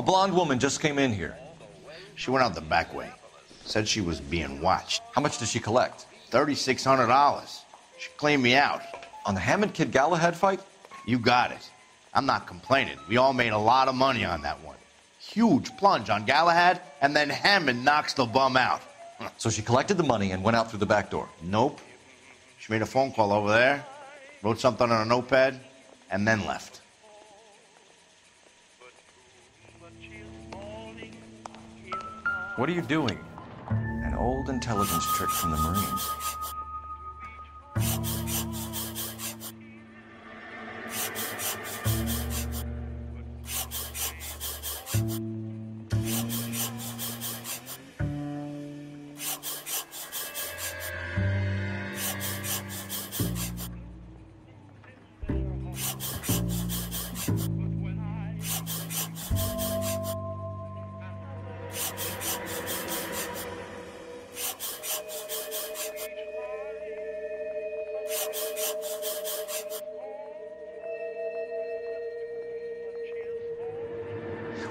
A blonde woman just came in here. She went out the back way. Said she was being watched. How much did she collect? $3,600. She cleaned me out. On the Hammond Kid Galahad fight? You got it. I'm not complaining. We all made a lot of money on that one. Huge plunge on Galahad, and then Hammond knocks the bum out. So she collected the money and went out through the back door? Nope. She made a phone call over there, wrote something on a notepad, and then left. What are you doing? An old intelligence trick from the Marines.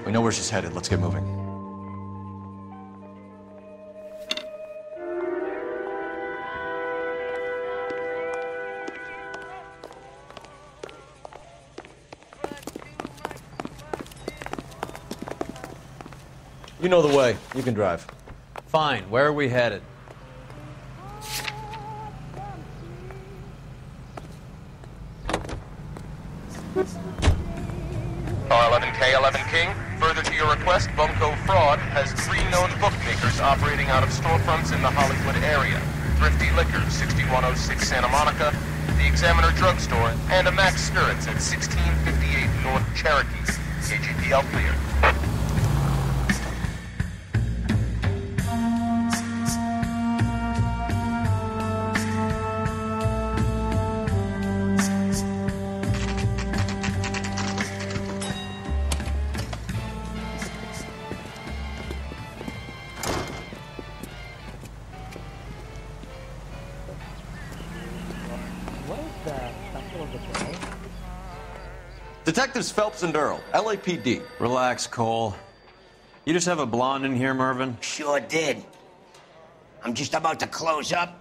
We know where she's headed. Let's get moving. You know the way. You can drive. Fine. Where are we headed? R11K, 11 King. Further to your request, Bunko Fraud has 3 known bookmakers operating out of storefronts in the Hollywood area. Thrifty Liquor, 6106 Santa Monica, the Examiner Drugstore, and a Max Spirits at 1658 North Cherokee. KGPL clear. Detectives Phelps and Earl, LAPD. Relax, Cole. You just have a blonde in here, Mervyn? Sure did. I'm just about to close up.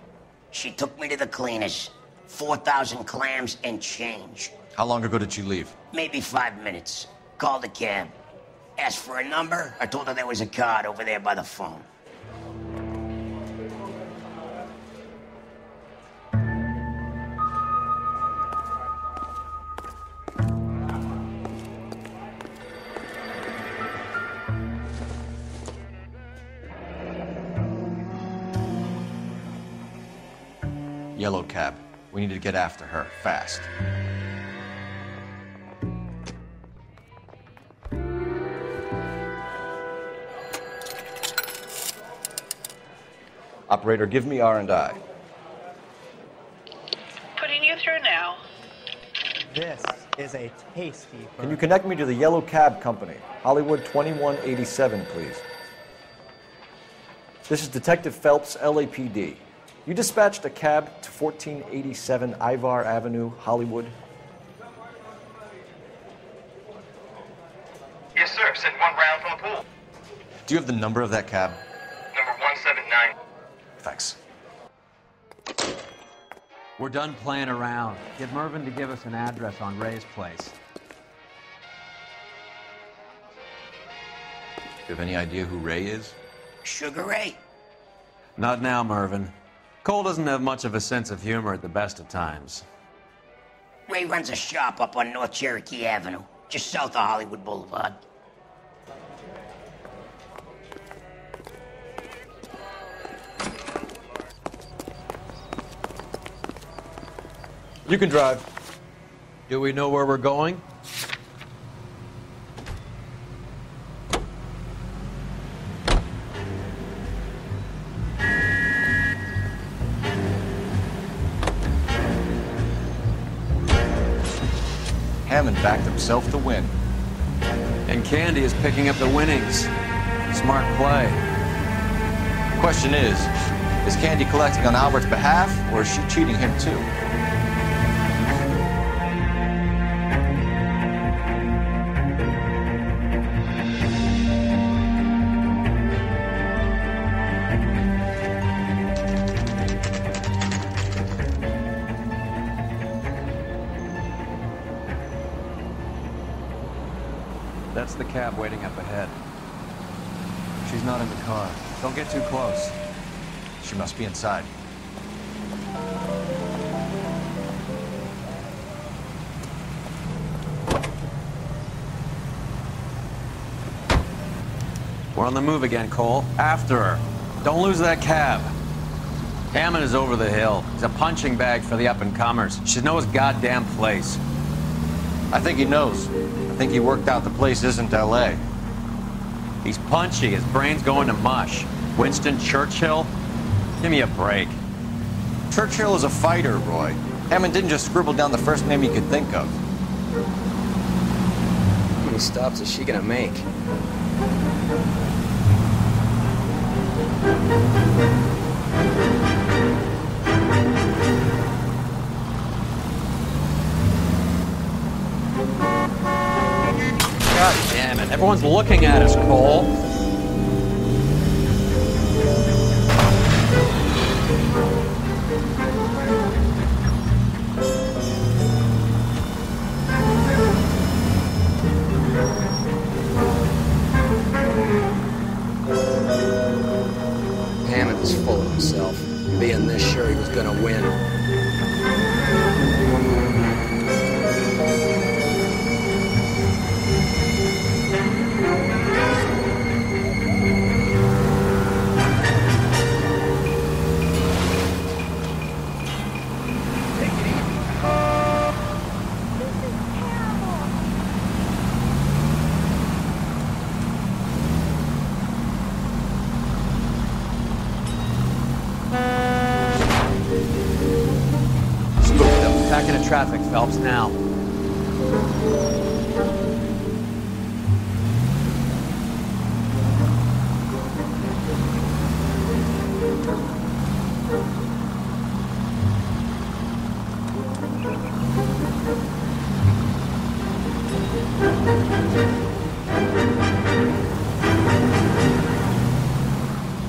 She took me to the cleaners. 4,000 clams and change. How long ago did she leave? Maybe 5 minutes. Called a cab. Asked for a number. I told her there was a card over there by the phone. Yellow cab. We need to get after her, fast. Operator, give me R&I. Putting you through now. This is a tasty burger. Can you connect me to the Yellow Cab Company? Hollywood 2187, please. This is Detective Phelps, LAPD. You dispatched a cab to 1487 Ivar Avenue, Hollywood. Yes, sir. Sent 1 round from the pool. Do you have the number of that cab? Number 179. Thanks. We're done playing around. Get Mervyn to give us an address on Ray's place. Do you have any idea who Ray is? Sugar Ray? Not now, Mervyn. Cole doesn't have much of a sense of humor at the best of times. Ray runs a shop up on North Cherokee Avenue, just south of Hollywood Boulevard. You can drive. Do we know where we're going? Hammond backed himself to win. And Candy is picking up the winnings. Smart play. Question is Candy collecting on Albert's behalf, or is she cheating him too? That's the cab waiting up ahead. She's not in the car. Don't get too close. She must be inside. We're on the move again, Cole. After her. Don't lose that cab. Hammond is over the hill. He's a punching bag for the up-and-comers. Should know his goddamn place. I think he knows. I think he worked out the place isn't L.A. He's punchy. His brain's going to mush. Winston Churchill? Give me a break. Churchill is a fighter, Roy. Hammond didn't just scribble down the first name he could think of. How many stops is she gonna make? God damn it. Everyone's looking at us, Cole. Hammond was full of himself, being this sure he was gonna win. Back into traffic, Phelps, now.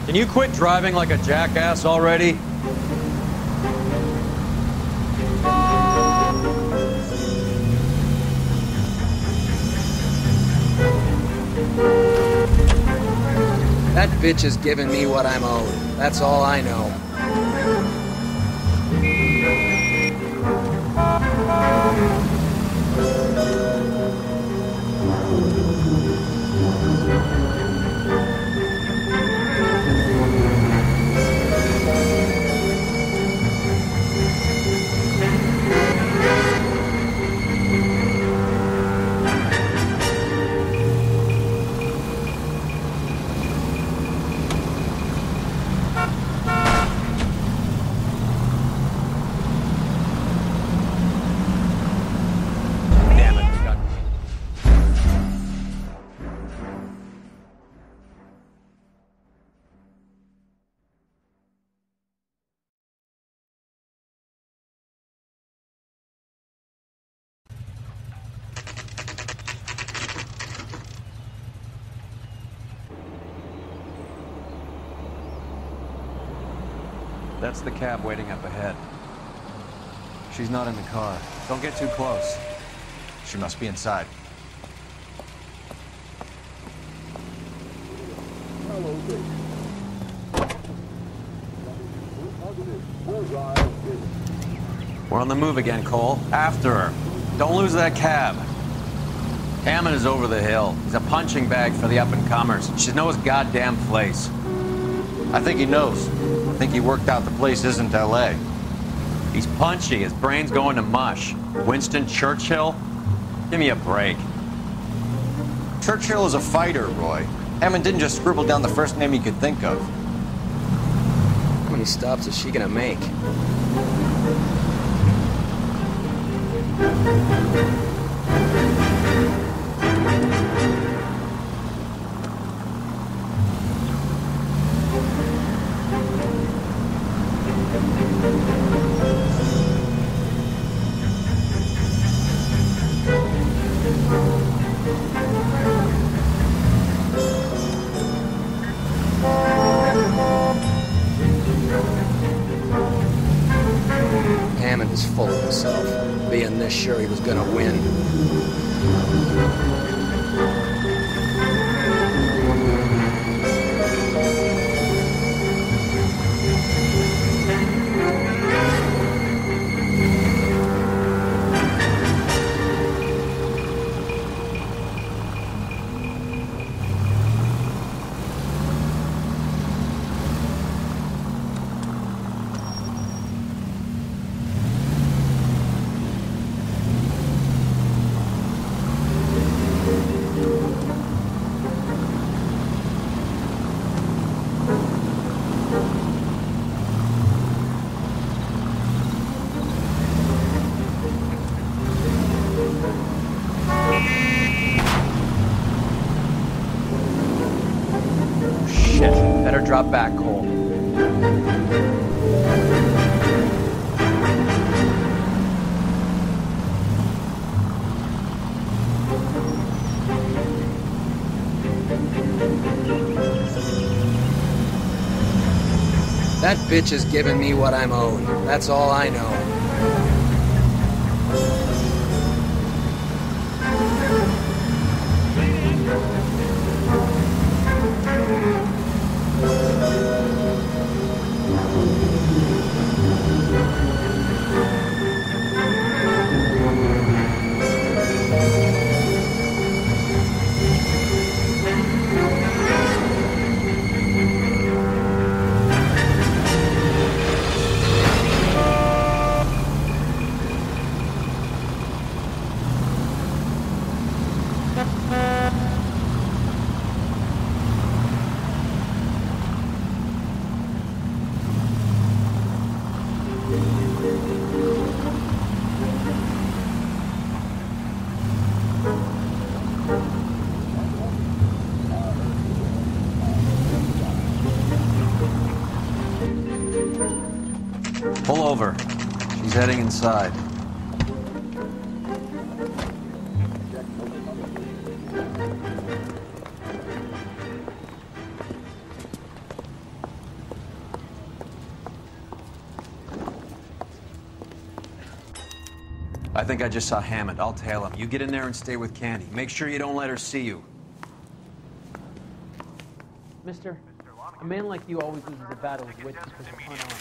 Can you quit driving like a jackass already? That bitch is giving me what I'm owed. That's all I know. That's the cab waiting up ahead. She's not in the car. Don't get too close. She must be inside. We're on the move again, Cole. After her. Don't lose that cab. Hammond is over the hill. He's a punching bag for the up-and-comers. Should know his goddamn place. I think he knows. I think he worked out the place isn't L.A. He's punchy. His brain's going to mush. Winston Churchill? Give me a break. Churchill is a fighter, Roy. Hammond didn't just scribble down the first name he could think of. How many stops is she gonna make? Hammond is full of himself, being this sure he was gonna win. Drop back, Cole. That bitch is giving me what I'm owed. That's all I know. Pull over. She's heading inside. I think I just saw Hammond. I'll tail him. You get in there and stay with Candy. Make sure you don't let her see you. Mister, a man like you always loses a battle with wit because of unarmed.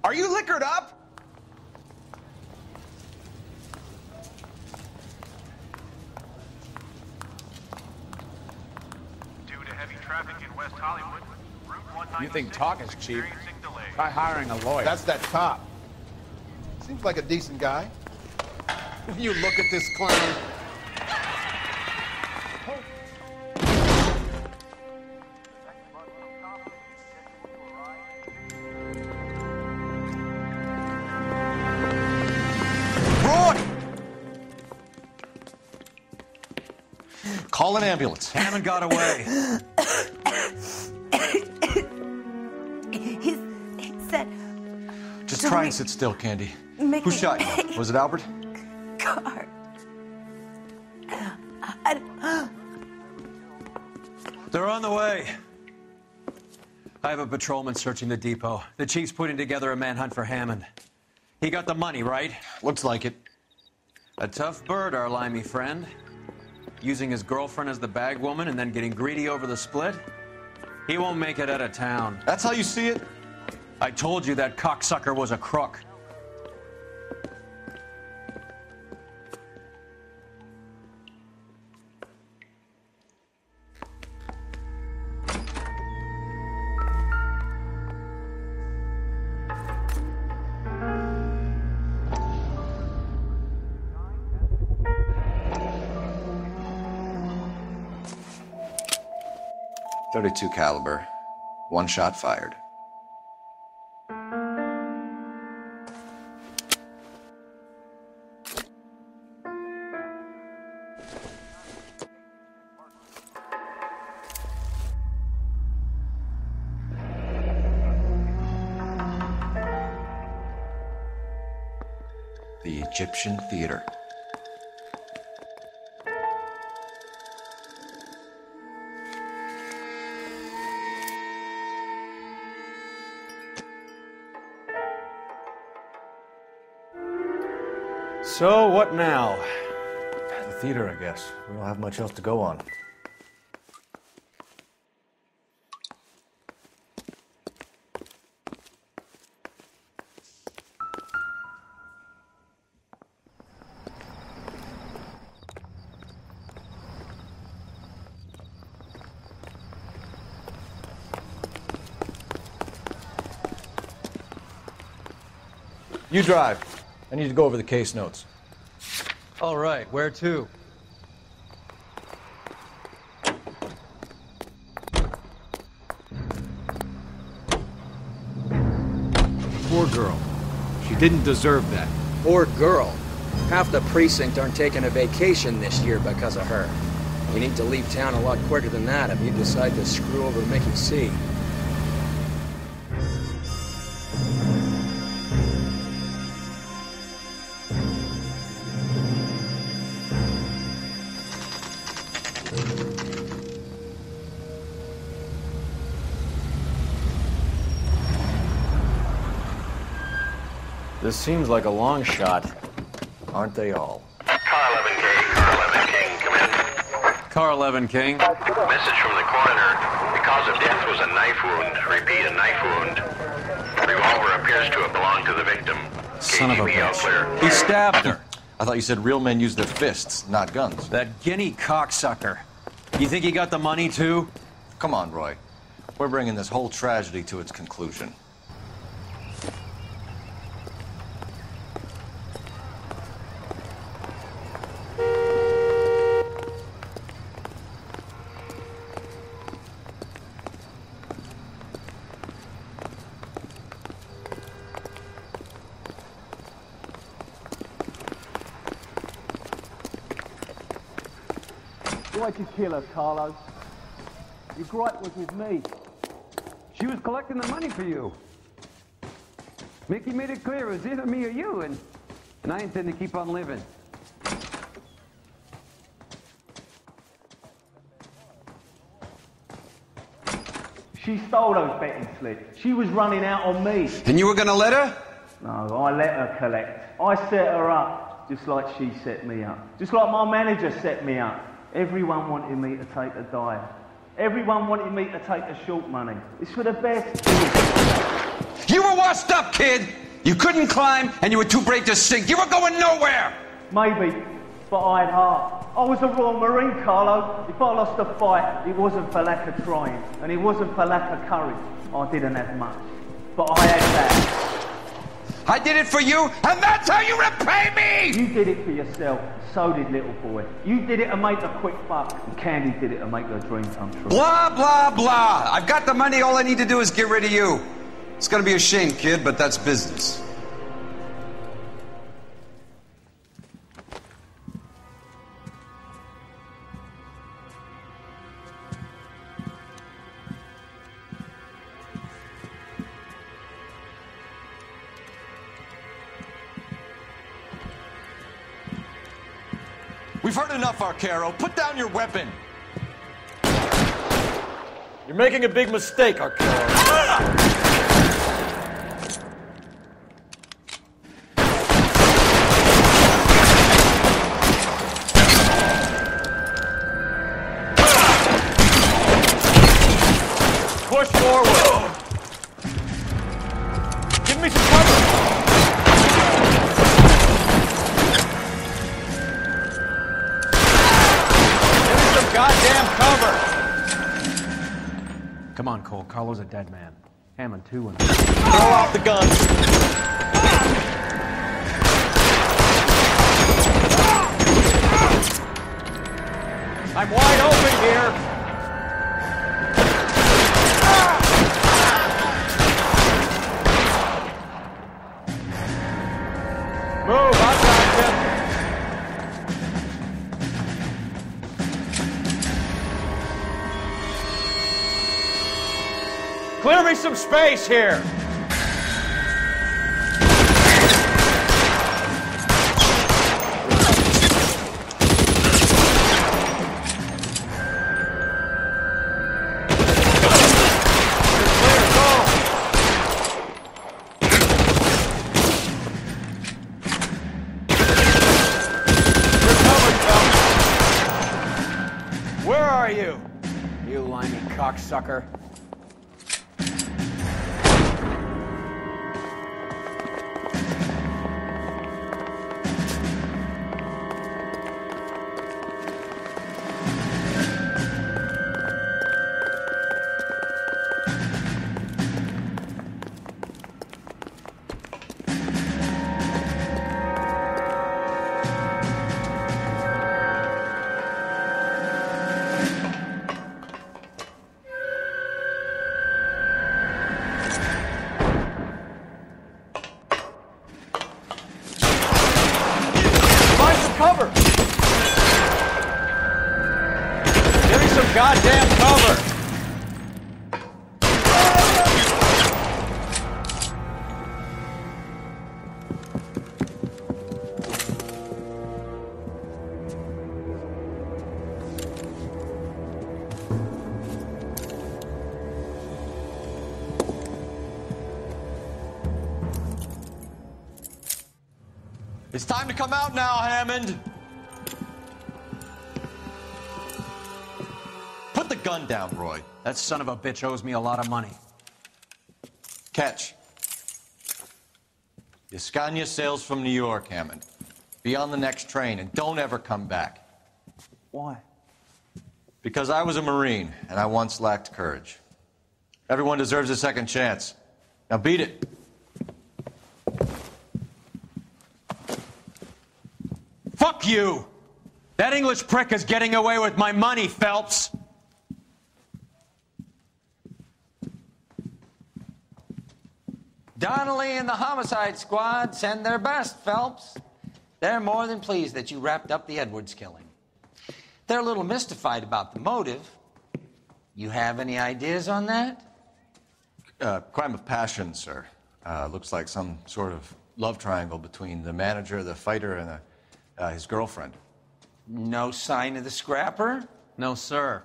Are you liquored up? Due to heavy traffic in West Hollywood, Route 196 You think talk is cheap? experiencing delays. Try hiring a lawyer. That's that cop. Seems like a decent guy. You look at this clown. Call an ambulance. Hammond got away. He said... Just try and sit still, Candy. Who shot you? Was it Albert? Car. They're on the way. I have a patrolman searching the depot. The chief's putting together a manhunt for Hammond. He got the money, right? Looks like it. A tough bird, our limey friend. Using his girlfriend as the bag woman and then getting greedy over the split. He won't make it out of town. That's how you see it? I told you that cocksucker was a crook. .32 caliber. One shot fired. The Egyptian Theater. So, what now? The theater, I guess. We don't have much else to go on. You drive. I need to go over the case notes. All right, where to? Poor girl. She didn't deserve that. Poor girl. Half the precinct aren't taking a vacation this year because of her. You need to leave town a lot quicker than that if you decide to screw over Mickey C. This seems like a long shot. Aren't they all? Car 11K, Car 11 King, come in. Car 11 King. Message from the coroner. The cause of death was a knife wound. Repeat, a knife wound. Revolver appears to have belonged to the victim. Son of a KGB all bitch. clear. He stabbed her. I thought you said real men use their fists, not guns. That guinea cocksucker. You think he got the money, too? Come on, Roy. We're bringing this whole tragedy to its conclusion. Why'd you kill her, Carlos? Your gripe was with me. She was collecting the money for you. Mickey made it clear it was either me or you, and I intend to keep on living. She stole those betting slips. She was running out on me. And you were gonna let her? No, I let her collect. I set her up, just like she set me up. Just like my manager set me up. Everyone wanted me to take the dive. Everyone wanted me to take the short money. It's for the best. You were washed up, kid! You couldn't climb, and you were too brave to sink. You were going nowhere! Maybe, but I had heart. I was a Royal Marine, Carlo. If I lost a fight, it wasn't for lack of trying, and it wasn't for lack of courage. I didn't have much, but I had that. I did it for you, and that's how you repay me! You did it for yourself. So did little boy. You did it to make a quick buck, and Candy did it to make her dream come true. Blah, blah, blah. I've got the money. All I need to do is get rid of you. It's gonna be a shame, kid, but that's business. We've heard enough, Arcaro. Put down your weapon. You're making a big mistake, Arcaro. Push forward. Give me some cover. Goddamn cover! Come on, Cole. Carlo's a dead man. Hammond, too. And... Throw off the gun! I'm wide open here! Move! I got you! Clear me some space here! Where are you? You limey cocksucker. goddamn cover! It's time to come out now, Hammond. Put the gun down, Roy. That son of a bitch owes me a lot of money. Catch. Yascania sails from New York, Hammond. Be on the next train and don't ever come back. Why? Because I was a Marine and I once lacked courage. Everyone deserves a second chance. Now beat it. Fuck you! That English prick is getting away with my money, Phelps! Donnelly and the homicide squad send their best, Phelps. They're more than pleased that you wrapped up the Edwards killing. They're a little mystified about the motive. You have any ideas on that? Crime of passion, sir. Looks like some sort of love triangle between the manager, the fighter, and his girlfriend. No sign of the scrapper? No, sir.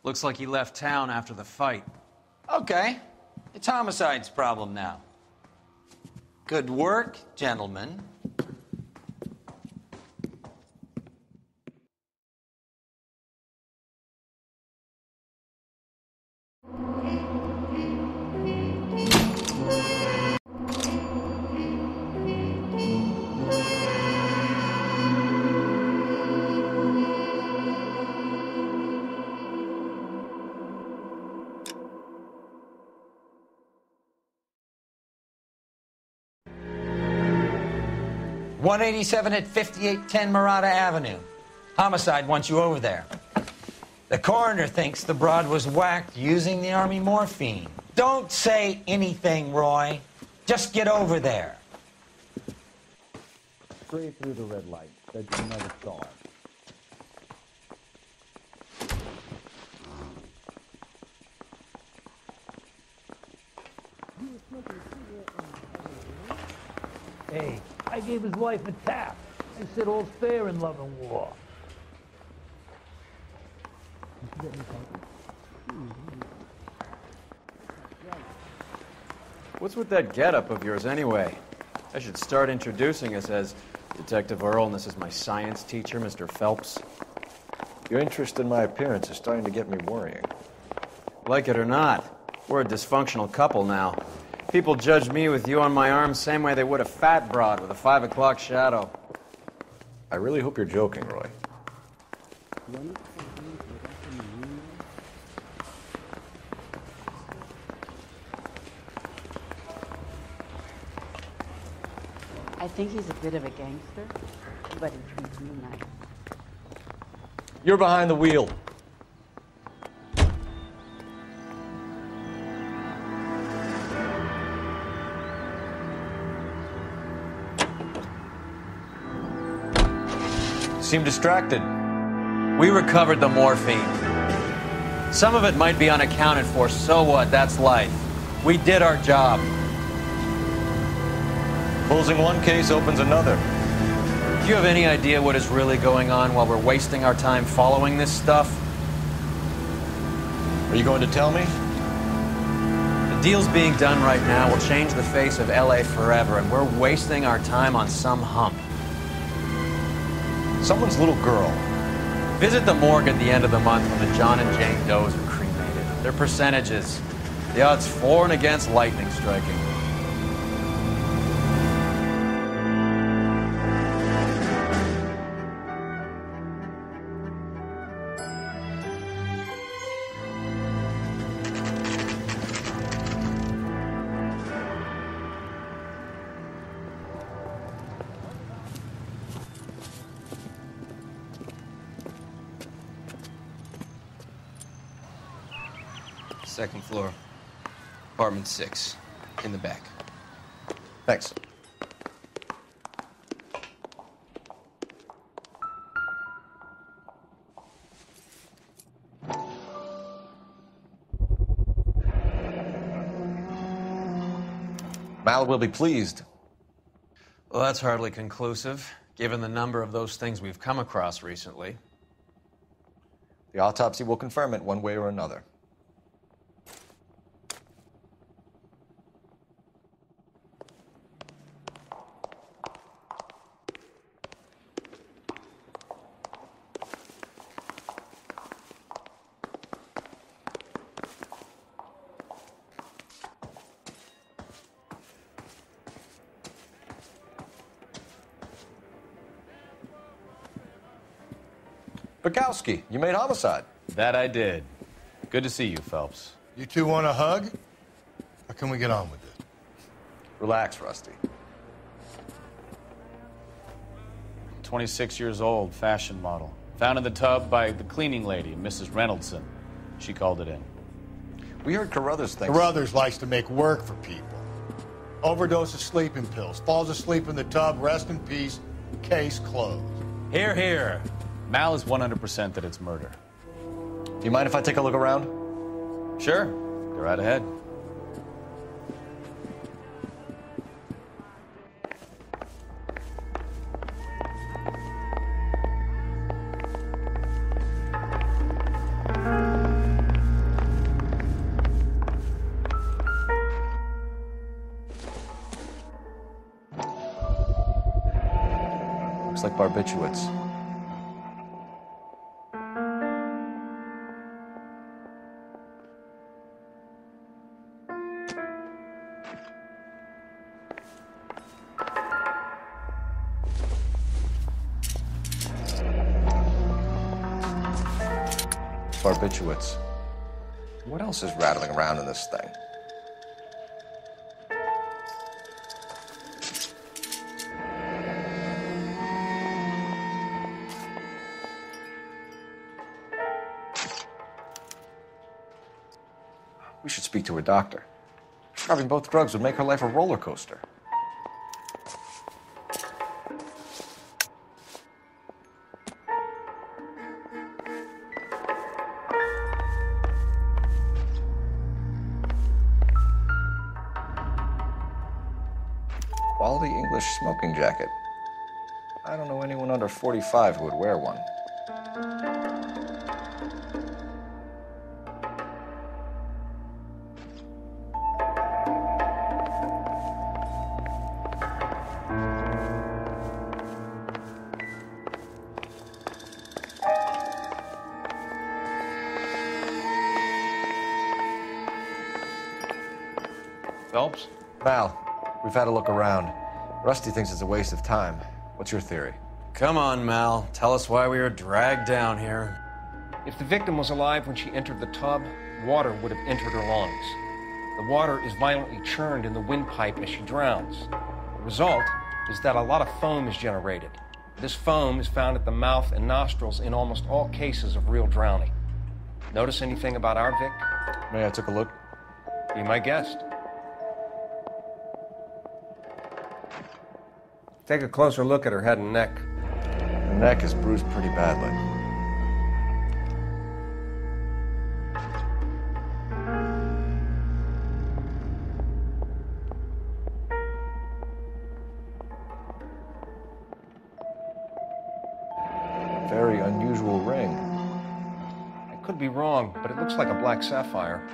Looks like he left town after the fight. Okay. It's homicide's problem now. Good work, gentlemen. .187 at 5810 Murata Avenue. Homicide wants you over there. The coroner thinks the broad was whacked using the Army morphine. Don't say anything, Roy. Just get over there. Straight through the red light. Said you never saw it. Hey, I gave his wife a tap. I said all's fair in love and war. What's with that getup of yours anyway? I should start introducing us as Detective Earl, and this is my science teacher, Mr. Phelps. Your interest in my appearance is starting to get me worrying. Like it or not, we're a dysfunctional couple now. People judge me with you on my arm same way they would a fat broad with a 5 o'clock shadow. I really hope you're joking, Roy. I think he's a bit of a gangster, but he treats me nice. You're behind the wheel. Seem distracted. We recovered the morphine. Some of it might be unaccounted for, so what? That's life. We did our job. Closing one case opens another. Do you have any idea what is really going on while we're wasting our time following this stuff? Are you going to tell me? The deals being done right now will change the face of L.A. forever, and we're wasting our time on some hump. Someone's little girl. Visit the morgue at the end of the month when the John and Jane Does are cremated. Their percentages. The odds for and against lightning striking. Second floor, apartment 6, in the back. Thanks. Mal will be pleased. Well, that's hardly conclusive, given the number of those things we've come across recently. The autopsy will confirm it one way or another. Bukowski, you made homicide. That I did. Good to see you, Phelps. You two want a hug? Or can we get on with it? Relax, Rusty. 26 years old, fashion model. Found in the tub by the cleaning lady, Mrs. Reynoldson. She called it in. We heard Carruthers thinks... Carruthers likes to make work for people. Overdose of sleeping pills. Falls asleep in the tub. Rest in peace. Case closed. Here, here. Mal is 100% that it's murder. Do you mind if I take a look around? Sure. Go right ahead. Looks like barbiturates. Barbiturates. What else is rattling around in this thing? We should speak to her doctor. Prescribing both drugs would make her life a roller coaster. Quality English smoking jacket. I don't know anyone under 45 who would wear one. Phelps? Mal, we've had a look around. Rusty thinks it's a waste of time. What's your theory? Come on, Mal. Tell us why we were dragged down here. If the victim was alive when she entered the tub, water would have entered her lungs. The water is violently churned in the windpipe as she drowns. The result is that a lot of foam is generated. This foam is found at the mouth and nostrils in almost all cases of real drowning. Notice anything about our Vic? May I take a look? Be my guest. Take a closer look at her head and neck. Her neck is bruised pretty badly. Very unusual ring. I could be wrong, but it looks like a black sapphire.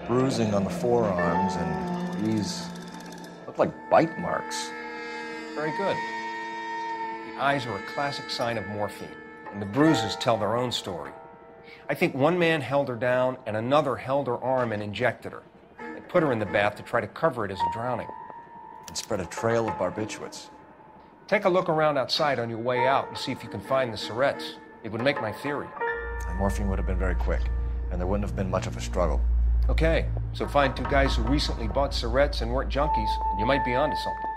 Bruising on the forearms, and these look like bite marks. Very good. The eyes are a classic sign of morphine, and the bruises tell their own story. I think one man held her down, and another held her arm and injected her. They put her in the bath to try to cover it as a drowning. And spread a trail of barbiturates. Take a look around outside on your way out and see if you can find the syrettes. It would make my theory. The morphine would have been very quick, and there wouldn't have been much of a struggle. Okay, so find two guys who recently bought syrettes and weren't junkies, and you might be onto something.